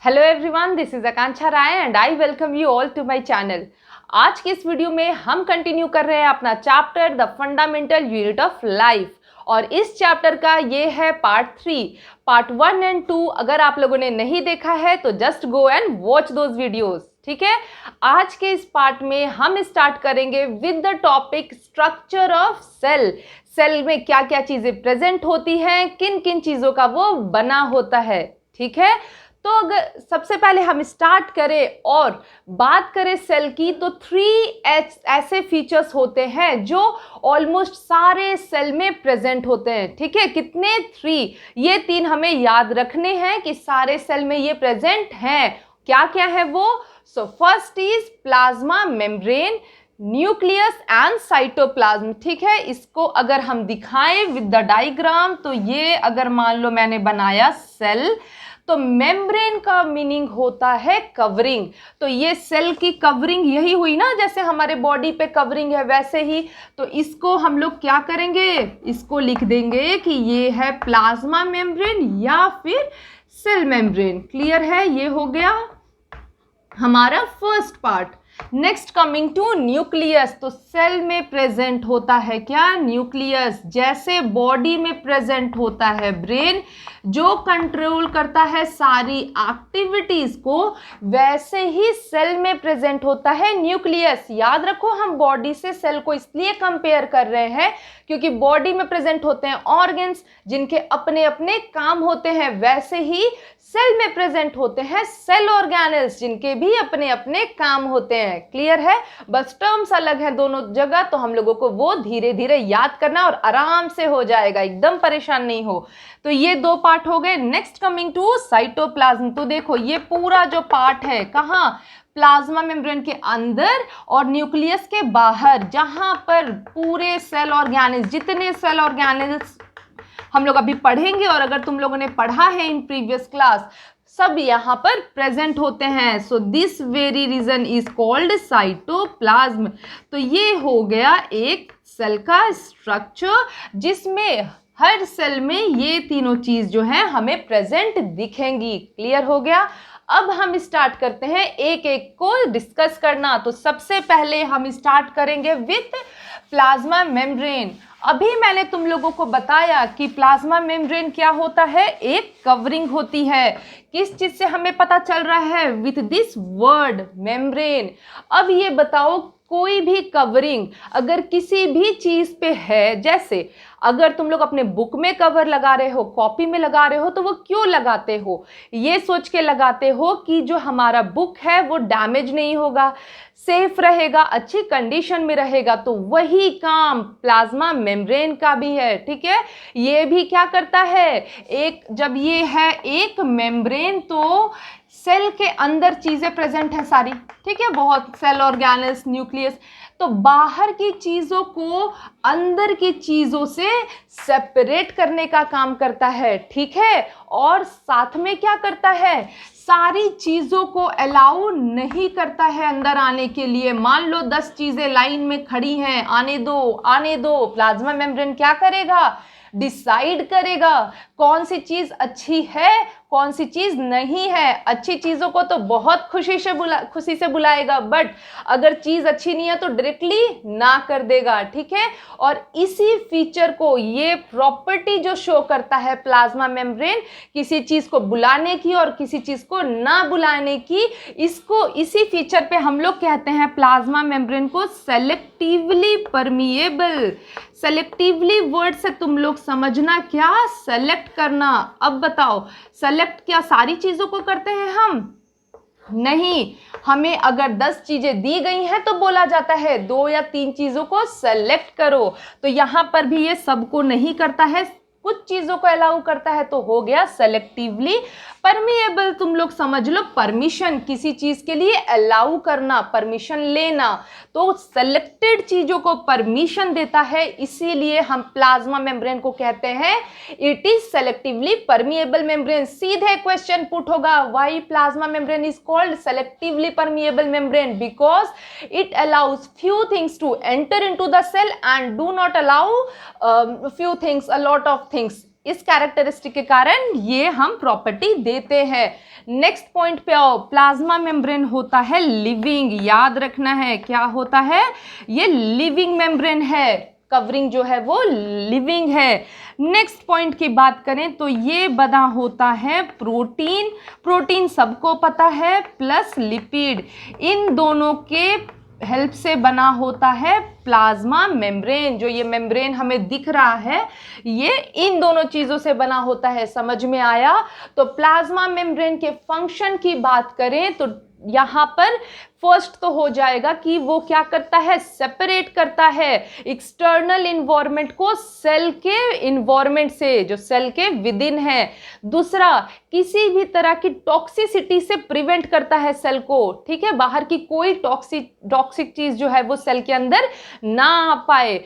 Hello everyone, this is Akanksha Rai and I welcome you all to my channel. आज के इस video में हम कंटिन्यू कर रहे हैं अपना chapter the fundamental unit of life और इस चैप्टर का ये है पार्ट 3। पार्ट 1 एंड 2 अगर आप लोगों ने नहीं देखा है तो just go and watch those videos. ठीक है, आज के इस पार्ट में हम स्टार्ट करेंगे with the topic structure of cell. Cell में क्या क्या चीजें प्रेजेंट होती हैं, किन किन चीजों का वो बना होता है। ठीक है, तो अगर सबसे पहले हम स्टार्ट करें और बात करें सेल की, तो 3 ऐसे फीचर्स होते हैं जो ऑलमोस्ट सारे सेल में प्रेजेंट होते हैं। ठीक है, कितने? 3। ये 3 हमें याद रखने हैं कि सारे सेल में ये प्रेजेंट हैं। क्या क्या है वो? So first is plasma membrane, nucleus and cytoplasm. ठीक है, इसको अगर हम दिखाएं विद द डायग्राम, तो ये अगर मान लो मैंने बनाया सेल, तो मेम्ब्रेन का मीनिंग होता है कवरिंग। तो ये सेल की कवरिंग यही हुई ना, जैसे हमारे बॉडी पे कवरिंग है वैसे ही। तो इसको हम लोग क्या करेंगे, इसको लिख देंगे कि ये है प्लाज्मा मेम्ब्रेन या फिर सेल मेम्ब्रेन। क्लियर है? ये हो गया हमारा first part. Next coming to nucleus. तो सेल में प्रेजेंट होता है क्या? न्यूक्लियस। जैसे बॉडी में प्रेजेंट होता है ब्रेन, जो कंट्रोल करता है सारी एक्टिविटीज को, वैसे ही सेल में प्रेजेंट होता है न्यूक्लियस। याद रखो, हम बॉडी से सेल को इसलिए कंपेयर कर रहे हैं क्योंकि बॉडी में प्रेजेंट होते हैं ऑर्गन्स जिनके अपने अपने काम होते हैं, वैसे ही सेल में प्रेजेंट होते हैं सेल ऑर्गेनेल्स जिनके भी अपने अपने काम होते हैं। क्लियर है? बस टर्म्स अलग हैं दोनों जगह, तो हम लोगों को वो धीरे धीरे याद करना और आराम से हो जाएगा, एकदम परेशान नहीं हो। तो ये 2 पार्ट हो गए। Next coming to cytoplasm. तो देखो ये पूरा जो पार्ट है कहाँ? प्लाज्मा मेम्ब्रेन के अंदर और न्यूक्लियस के बाहर, जहां पर पूरे सेल ऑर्गेनेल्स, जितने सेल ऑर्गेनेल्स हम लोग अभी पढ़ेंगे और अगर तुम लोगों ने पढ़ा है इन प्रीवियस क्लास, सब यहाँ पर प्रेजेंट होते हैं। So this very region is called cytoplasm. तो ये हो गया एक सेल का स्ट्रक्चर जिसमें हर सेल में ये तीनों चीज जो है हमें प्रेजेंट दिखेंगी। क्लियर हो गया? अब हम स्टार्ट करते हैं एक एक को डिस्कस करना। तो सबसे पहले हम स्टार्ट करेंगे विथ प्लाज्मा मेम्ब्रेन। अभी मैंने तुम लोगों को बताया कि प्लाज्मा मेम्ब्रेन क्या होता है, एक कवरिंग होती है। किस चीज से हमें पता चल रहा है? With this word membrane. अब ये बताओ, कोई भी कवरिंग अगर किसी भी चीज पे है, जैसे अगर तुम लोग अपने बुक में कवर लगा रहे हो, कॉपी में लगा रहे हो, तो वो क्यों लगाते हो? ये सोच के लगाते हो कि जो हमारा बुक है वो डैमेज नहीं होगा, सेफ रहेगा, अच्छी कंडीशन में रहेगा। तो वही काम प्लाज्मा मेम्ब्रेन का भी है। ठीक है, ये भी क्या करता है, एक जब ये है एक मेम्ब्रेन, तो सेल के अंदर चीजें प्रेजेंट हैं सारी। ठीक है, बहुत सेल ऑर्गेनेल्स, न्यूक्लियस, तो बाहर की चीजों को अंदर की चीजों से सेपरेट करने का काम करता है। ठीक है, और साथ में क्या करता है, सारी चीजों को अलाउ नहीं करता है अंदर आने के लिए। मान लो 10 चीजें लाइन में खड़ी हैं, आने दो आने दो। प्लाज्मा मेम्ब्रेन क्या करेगा? डिसाइड करेगा कौन सी चीज अच्छी है, कौन सी चीज नहीं है। अच्छी चीजों को तो बहुत खुशी से बुलाएगा, बट अगर चीज अच्छी नहीं है तो डायरेक्टली ना कर देगा। ठीक है, और इसी फीचर को, ये प्रॉपर्टी जो शो करता है प्लाज्मा मेम्ब्रेन, किसी चीज को बुलाने की और किसी चीज को ना बुलाने की, इसको, इसी फीचर पे हम लोग कहते हैं प्लाज्मा मेम्ब्रेन को सेलेक्टिवली परमिएबल। सेलेक्टिवली वर्ड से तुम लोग समझना क्या? सेलेक्ट करना। अब बताओ, सेलेक्ट क्या सारी चीजों को करते हैं हम? नहीं, हमें अगर 10 चीजें दी गई हैं तो बोला जाता है 2 या 3 चीजों को सेलेक्ट करो। तो यहां पर भी ये सबको नहीं करता है, कुछ चीजों को अलाउ करता है, तो हो गया सेलेक्टिवली परमिएबल। तुम लोग समझ लो, परमिशन, किसी चीज के लिए अलाउ करना, परमिशन लेना, तो सेलेक्टेड चीजों को परमिशन देता है, इसीलिए हम प्लाज्मा मेम्ब्रेन को कहते हैं it is selectively permeable membrane. सीधे क्वेश्चन पुट होगा, why plasma membrane is called selectively permeable membrane? Because it allows few things to enter into the cell and do not allow few things, a lot of things. इस characteristic के कारण ये हम property देते हैं। Next point पे आओ, plasma membrane होता है लिविंग, याद रखना है क्या होता है, ये लिविंग मेम्ब्रेन है, कवरिंग जो है वो लिविंग है। नेक्स्ट पॉइंट की बात करें तो ये बना होता है प्रोटीन, प्रोटीन सबको पता है, प्लस लिपिड, इन दोनों के हेल्प से बना होता है प्लाज्मा मेम्ब्रेन। जो ये मेम्ब्रेन हमें दिख रहा है ये इन दोनों चीज़ों से बना होता है, समझ में आया। तो प्लाज्मा मेम्ब्रेन के फंक्शन की बात करें तो यहाँ पर फर्स्ट तो हो जाएगा कि वो क्या करता है, सेपरेट करता है एक्सटर्नल इन्वायरमेंट को सेल के इन्वायरमेंट से जो सेल के विद इन है। दूसरा, किसी भी तरह की टॉक्सिसिटी से प्रिवेंट करता है सेल को, ठीक है, बाहर की कोई टॉक्सिक चीज जो है वो सेल के अंदर ना आ पाए।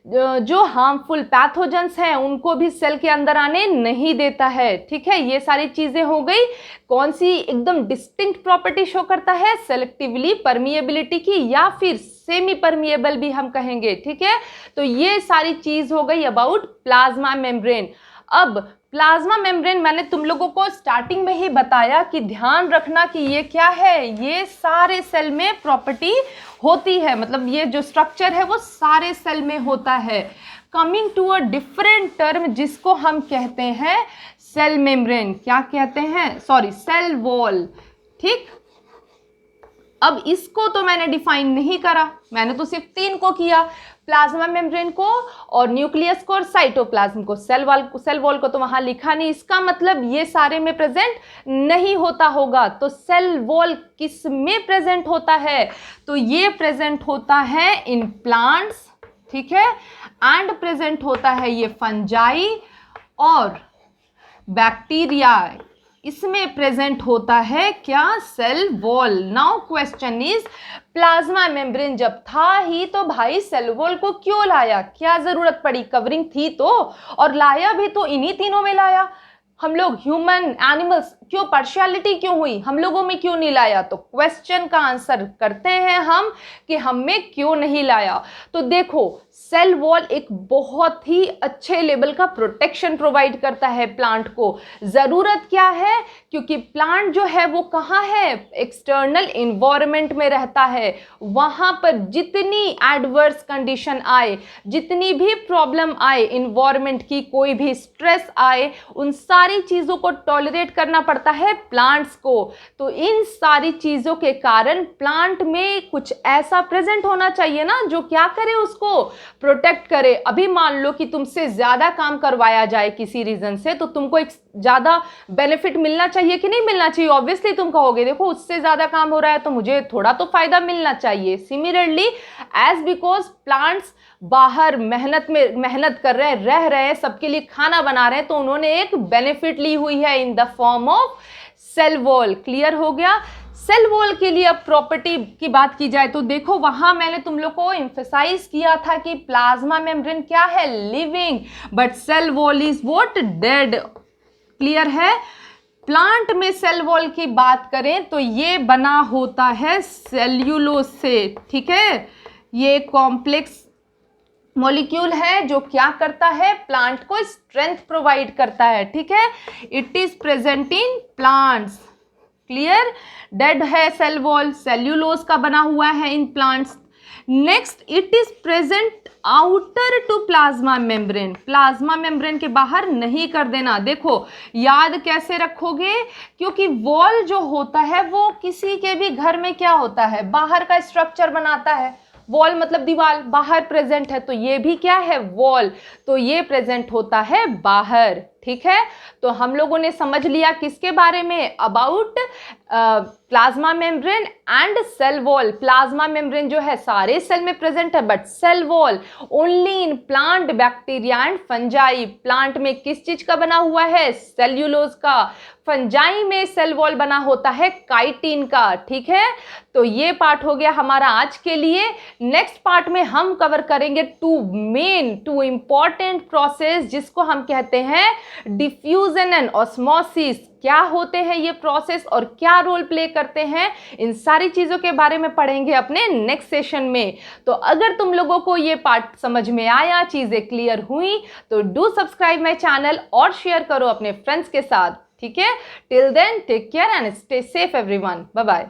जो हार्मफुल पैथोजेंस हैं उनको भी सेल के अंदर आने नहीं देता है, ठीक है। ये सारी चीजें हो गई। कौन सी एकदम डिस्टिंक्ट प्रॉपर्टी शो करता है, सेलेक्टिवली परमिएबिलिटी की, या फिर सेमी परमिएबल भी हम कहेंगे, ठीक है। तो ये सारी चीज हो गई अबाउट प्लाज्मा मेम्ब्रेन। अब प्लाज्मा मेम्ब्रेन मैंने तुम लोगों को स्टार्टिंग में ही बताया कि ध्यान रखना कि ये क्या है, ये सारे सेल में प्रॉपर्टी होती है, मतलब ये जो स्ट्रक्चर है वो सारे सेल में होता है। Coming to a different term जिसको हम कहते हैं सेल मेम्ब्रेन, क्या कहते हैं, सॉरी, सेल वॉल, ठीक। अब इसको तो मैंने डिफाइन नहीं करा, मैंने तो सिर्फ 3 को किया, प्लाज्मा मेम्ब्रेन को और न्यूक्लियस को और साइटोप्लाज्म को। सेल वॉल को तो वहां लिखा नहीं, इसका मतलब ये सारे में प्रेजेंट नहीं होता होगा। तो सेल वॉल किस में प्रेजेंट होता है, तो ये प्रेजेंट होता है इन प्लांट्स, ठीक है, एंड प्रेजेंट होता है ये फंजाई और बैक्टीरिया, इसमें प्रेजेंट होता है क्या, cell wall. Now question is, plasma membrane जब था ही तो भाई सेल वॉल को क्यों लाया, क्या जरूरत पड़ी, कवरिंग थी तो, और लाया भी तो इन्हीं तीनों में लाया। हम लोग ह्यूमन एनिमल्स क्यों, पार्शियलिटी क्यों हुई, हम लोगों में क्यों नहीं लाया। तो क्वेश्चन का आंसर करते हैं हम कि हम में क्यों नहीं लाया। तो देखो, सेल वॉल एक बहुत ही अच्छे लेवल का प्रोटेक्शन प्रोवाइड करता है प्लांट को। ज़रूरत क्या है, क्योंकि प्लांट जो है वो कहाँ है, एक्सटर्नल इन्वायरमेंट में रहता है। वहाँ पर जितनी एडवर्स कंडीशन आए, जितनी भी प्रॉब्लम आए, इन्वायरमेंट की कोई भी स्ट्रेस आए, उन सारी चीज़ों को टॉलरेट करना पड़ता है प्लांट्स को। तो इन सारी चीज़ों के कारण प्लांट में कुछ ऐसा प्रेजेंट होना चाहिए ना जो क्या करे, उसको प्रोटेक्ट करे। अभी मान लो कि तुमसे ज्यादा काम करवाया जाए किसी रीजन से, तो तुमको एक ज्यादा बेनिफिट मिलना चाहिए कि नहीं मिलना चाहिए। ऑब्वियसली तुम कहोगे देखो उससे ज्यादा काम हो रहा है तो मुझे थोड़ा तो फायदा मिलना चाहिए। सिमिलरली एज बिकॉज प्लांट्स बाहर मेहनत कर रहे हैं, रह रहे हैं, सबके लिए खाना बना रहे हैं, तो उन्होंने एक बेनिफिट ली हुई है in the form of cell wall. Clear हो गया। सेल वॉल के लिए अब प्रॉपर्टी की बात की जाए तो देखो वहां मैंने तुम लोग को एम्फेसाइज किया था कि प्लाज्मा मेम्ब्रेन क्या है, living, but cell wall is what, dead. Clear है। प्लांट में सेल वॉल की बात करें तो ये बना होता है सेल्यूलोज से, ठीक है। ये कॉम्प्लेक्स मॉलिक्यूल है जो क्या करता है, प्लांट को स्ट्रेंथ प्रोवाइड करता है, ठीक है। It is present in plants. Clear. Dead है सेल वॉल, सेल्यूलोज का बना हुआ है in plants. Next, it is present outer to plasma membrane. Plasma membrane के बाहर नहीं कर देना। देखो याद कैसे रखोगे, क्योंकि वॉल जो होता है वो किसी के भी घर में क्या होता है, बाहर का स्ट्रक्चर बनाता है। वॉल मतलब दीवार, बाहर प्रेजेंट है, तो ये भी क्या है, वॉल, तो ये प्रेजेंट होता है बाहर, ठीक है। तो हम लोगों ने समझ लिया किसके बारे में, about plasma membrane and cell wall. Plasma membrane जो है सारे सेल में प्रेजेंट है, but cell wall only in plant, bacteria and fungi. Plant में किस चीज का बना हुआ है, सेल्यूलोज का। फंजाई में सेल वॉल बना होता है काइटिन का, ठीक है। तो ये पार्ट हो गया हमारा आज के लिए। नेक्स्ट पार्ट में हम कवर करेंगे टू इंपॉर्टेंट प्रोसेस जिसको हम कहते हैं डिफ्यूजन एंड ऑस्मोसिस। क्या होते हैं ये प्रोसेस और क्या रोल प्ले करते हैं, इन सारी चीज़ों के बारे में पढ़ेंगे अपने नेक्स्ट सेशन में। तो अगर तुम लोगों को ये पार्ट समझ में आया, चीज़ें क्लियर हुई, तो डू सब्सक्राइब माई चैनल और शेयर करो अपने फ्रेंड्स के साथ, ठीक है। Till then take care and stay safe everyone, bye bye.